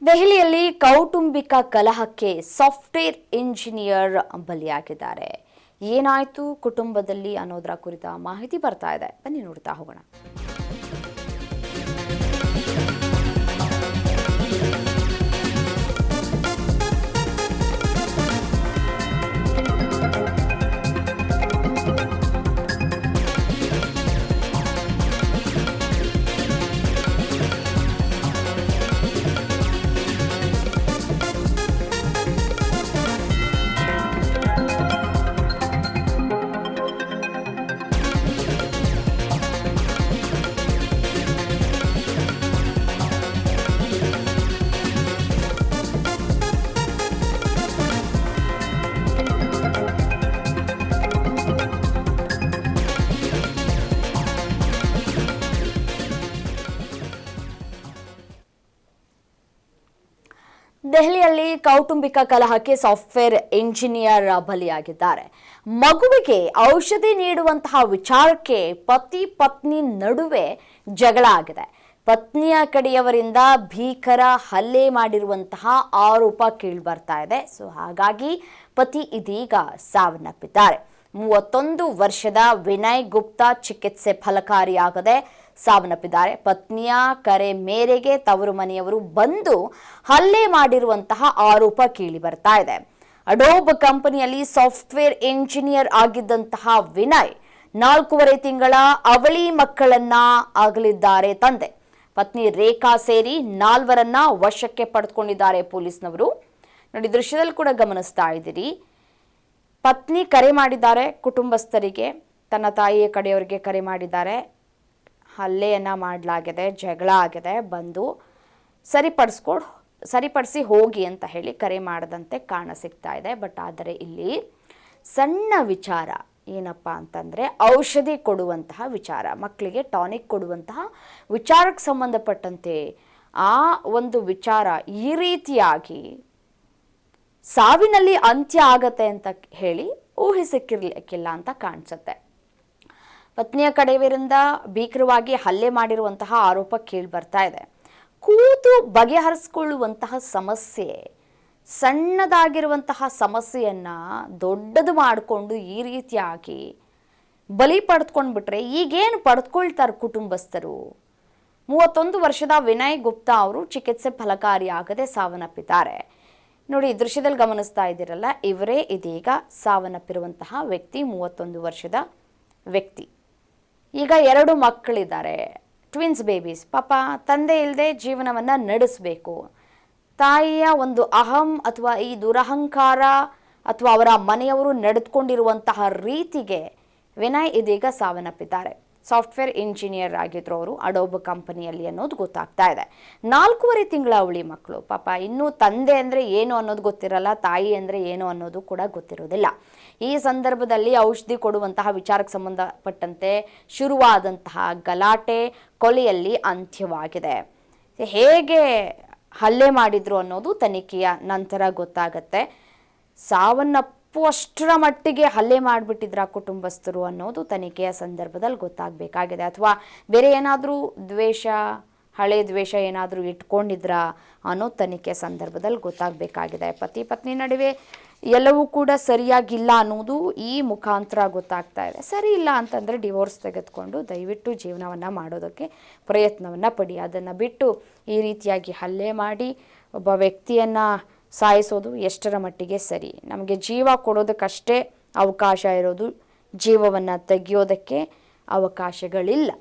ದೆಹಲಿಯಲ್ಲಿ ಕೌಟುಂಬಿಕ ಕಲಹಕ್ಕೆ software engineer ಬಲಿಯಾಗಿದ್ದಾರೆ. ಏನಾಯ್ತು ಕುಟುಂಬದಲ್ಲಿ ಅನ್ನೋದರ ಕುರಿತ ಮಾಹಿತಿ ಬರ್ತಾ ಇದೆ, ಬನ್ನಿ ನೋಡ್ತಾ ಹೋಗೋಣ. ದೆಹಲಿಯಲ್ಲಿ ಕೌಟುಂಬಿಕ ಕಲಹಕ್ಕೆ ಸಾಫ್ಟ್ವೇರ್ ಇಂಜಿನಿಯರ್ ಬಲಿಯಾಗಿದ್ದಾರೆ. ಮಗುವಿಗೆ ಔಷಧಿ ನೀಡುವಂತಹ ವಿಚಾರಕ್ಕೆ ಪತಿ ಪತ್ನಿ ನಡುವೆ ಜಗಳ ಆಗಿದೆ. ಪತ್ನಿಯ ಕಡೆಯವರಿಂದ ಭೀಕರ ಹಲ್ಲೆ ಮಾಡಿರುವಂತಹ ಆರೋಪ ಕೇಳಿಬರ್ತಾ ಇದೆ. ಹಾಗಾಗಿ ಪತಿ ಇದೀಗ ಸಾವನ್ನಪ್ಪಿದ್ದಾರೆ. 31 ವರ್ಷದ ವಿನಯ್ ಗುಪ್ತಾ ಚಿಕಿತ್ಸೆ ಫಲಕಾರಿಯಾಗದೆ ಸಾವನ್ನಪ್ಪಿದ್ದಾರೆ. ಪತ್ನಿಯ ಕರೆ ಮೇರೆಗೆ ತವರು ಮನೆಯವರು ಬಂದು ಹಲ್ಲೆ ಮಾಡಿರುವಂತಹ ಆರೋಪ ಕೇಳಿ ಬರ್ತಾ ಇದೆ. ಅಡೋಬ್ ಕಂಪನಿಯಲ್ಲಿ ಸಾಫ್ಟ್ವೇರ್ ಇಂಜಿನಿಯರ್ ಆಗಿದ್ದಂತಹ ವಿನಯ್ 4.5 ತಿಂಗಳ ಅವಳಿ ಮಕ್ಕಳನ್ನ ಆಗಲಿದ್ದಾರೆ ತಂದೆ. ಪತ್ನಿ ರೇಖಾ ಸೇರಿ 4 ವಶಕ್ಕೆ ಪಡೆದುಕೊಂಡಿದ್ದಾರೆ ಪೊಲೀಸ್ನವರು. ನೋಡಿ, ದೃಶ್ಯದಲ್ಲಿ ಕೂಡ ಗಮನಿಸ್ತಾ ಇದ್ದೀರಿ. ಪತ್ನಿ ಕರೆ ಮಾಡಿದ್ದಾರೆ ಕುಟುಂಬಸ್ಥರಿಗೆ, ತನ್ನ ತಾಯಿಯ ಕಡೆಯವರಿಗೆ ಕರೆ ಮಾಡಿದ್ದಾರೆ. ಹಲ್ಲೆಯನ್ನು ಮಾಡಲಾಗಿದೆ, ಜಗಳ ಆಗಿದೆ, ಬಂದು ಸರಿಪಡಿಸಿ ಹೋಗಿ ಅಂತ ಹೇಳಿ ಕರೆ ಮಾಡದಂತೆ ಕಾಣ ಸಿಗ್ತಾ ಇದೆ. ಬಟ್ ಆದರೆ ಇಲ್ಲಿ ಸಣ್ಣ ವಿಚಾರ ಏನಪ್ಪ ಅಂತಂದರೆ, ಔಷಧಿ ಕೊಡುವಂತಹ ವಿಚಾರ, ಮಕ್ಕಳಿಗೆ ಟಾನಿಕ್ ಕೊಡುವಂತಹ ವಿಚಾರಕ್ಕೆ ಸಂಬಂಧಪಟ್ಟಂತೆ ಆ ಒಂದು ವಿಚಾರ ಈ ರೀತಿಯಾಗಿ ಸಾವಿನಲ್ಲಿ ಅಂತ್ಯ ಆಗತ್ತೆ ಅಂತ ಹೇಳಿ ಊಹಿಸಿಕ್ಕಿರ್ಲಿಕ್ಕಿಲ್ಲ ಅಂತ ಕಾಣಿಸುತ್ತೆ. ಪತ್ನಿಯ ಕಡೆಯವರಿಂದ ಭೀಕರವಾಗಿ ಹಲ್ಲೆ ಮಾಡಿರುವಂತಹ ಆರೋಪ ಕೇಳಿ ಬರ್ತಾ ಇದೆ. ಕೂತು ಬಗೆಹರಿಸಿಕೊಳ್ಳುವಂತಹ ಸಮಸ್ಯೆ, ಸಣ್ಣದಾಗಿರುವಂತಹ ಸಮಸ್ಯೆಯನ್ನ ದೊಡ್ಡದು ಮಾಡಿಕೊಂಡು ಈ ರೀತಿಯಾಗಿ ಬಲಿ ಪಡೆದುಕೊಂಡ್ಬಿಟ್ರೆ ಈಗೇನು ಪಡೆದುಕೊಳ್ತಾರೆ ಕುಟುಂಬಸ್ಥರು? 31 ವರ್ಷದ ವಿನಯ್ ಗುಪ್ತಾ ಅವರು ಚಿಕಿತ್ಸೆ ಫಲಕಾರಿಯಾಗದೆ ಸಾವನ್ನಪ್ಪಿದ್ದಾರೆ. ನೋಡಿ, ದೃಶ್ಯದಲ್ಲಿ ಗಮನಿಸ್ತಾ ಇದ್ದೀರಲ್ಲ, ಇವರೇ ಇದೀಗ ಸಾವನ್ನಪ್ಪಿರುವಂತಹ ವ್ಯಕ್ತಿ, 31 ವರ್ಷದ ವ್ಯಕ್ತಿ. ಈಗ 2 ಮಕ್ಕಳಿದ್ದಾರೆ, ಟ್ವಿನ್ಸ್ ಬೇಬೀಸ್. ಪಾಪ ತಂದೆ ಇಲ್ಲದೆ ಜೀವನವನ್ನು ನಡೆಸಬೇಕು. ತಾಯಿಯ ಒಂದು ಅಹಂ ಅಥವಾ ಈ ದುರಹಂಕಾರ ಅಥವಾ ಅವರ ಮನೆಯವರು ನಡೆದುಕೊಂಡಿರುವಂತಹ ರೀತಿಗೆ ವಿನಯ್ ಇದೀಗ ಸಾವನ್ನಪ್ಪಿದ್ದಾರೆ. ಸಾಫ್ಟ್ವೇರ್ ಇಂಜಿನಿಯರ್ ಆಗಿದ್ರು ಅವರು ಅಡೋಬ್ ಕಂಪನಿಯಲ್ಲಿ ಅನ್ನೋದು ಗೊತ್ತಾಗ್ತಾ ಇದೆ. 4.5 ತಿಂಗಳ ಅವಳಿ ಮಕ್ಕಳು. ಪಾಪ ಇನ್ನೂ ತಂದೆ ಅಂದರೆ ಏನು ಅನ್ನೋದು ಗೊತ್ತಿರಲ್ಲ, ತಾಯಿ ಅಂದರೆ ಏನು ಅನ್ನೋದು ಕೂಡ ಗೊತ್ತಿರೋದಿಲ್ಲ. ಈ ಸಂದರ್ಭದಲ್ಲಿ ಔಷಧಿ ಕೊಡುವಂತಹ ವಿಚಾರಕ್ಕೆ ಸಂಬಂಧಪಟ್ಟಂತೆ ಶುರುವಾದಂತಹ ಗಲಾಟೆ ಕೊಲೆಯಲ್ಲಿ ಅಂತ್ಯವಾಗಿದೆ. ಹೇಗೆ ಹಲ್ಲೆ ಮಾಡಿದ್ರು ಅನ್ನೋದು ತನಿಖೆಯ ನಂತರ ಗೊತ್ತಾಗತ್ತೆ. ಸಾವನ್ನಪ್ಪುವಷ್ಟರ ಮಟ್ಟಿಗೆ ಹಲ್ಲೆ ಮಾಡಿಬಿಟ್ಟಿದ್ರ ಕುಟುಂಬಸ್ಥರು ಅನ್ನೋದು ತನಿಖೆಯ ಸಂದರ್ಭದಲ್ಲಿ ಗೊತ್ತಾಗಬೇಕಾಗಿದೆ. ಅಥವಾ ಬೇರೆ ಏನಾದರೂ ಹಳೆ ದ್ವೇಷ ಏನಾದರೂ ಇಟ್ಕೊಂಡಿದ್ರ ಅನ್ನೋ ತನಿಖೆ ಸಂದರ್ಭದಲ್ಲಿ ಗೊತ್ತಾಗಬೇಕಾಗಿದೆ. ಪತಿ ಪತ್ನಿ ನಡುವೆ ಎಲ್ಲವೂ ಕೂಡ ಸರಿಯಾಗಿಲ್ಲ ಅನ್ನೋದು ಈ ಮುಖಾಂತರ ಗೊತ್ತಾಗ್ತಾ ಇದೆ. ಸರಿ ಇಲ್ಲ ಅಂತಂದರೆ ಡಿವೋರ್ಸ್ ತೆಗೆದುಕೊಂಡು ದಯವಿಟ್ಟು ಜೀವನವನ್ನು ಮಾಡೋದಕ್ಕೆ ಪ್ರಯತ್ನವನ್ನು ಪಡಿ. ಅದನ್ನು ಬಿಟ್ಟು ಈ ರೀತಿಯಾಗಿ ಹಲ್ಲೆ ಮಾಡಿ ಒಬ್ಬ ವ್ಯಕ್ತಿಯನ್ನು ಸಾಯಿಸೋದು ಎಷ್ಟರ ಮಟ್ಟಿಗೆ ಸರಿ? ನಮಗೆ ಜೀವ ಕೊಡೋದಕ್ಕಷ್ಟೇ ಅವಕಾಶ ಇರೋದು, ಜೀವವನ್ನು ತೆಗೆಯೋದಕ್ಕೆ ಅವಕಾಶಗಳಿಲ್ಲ.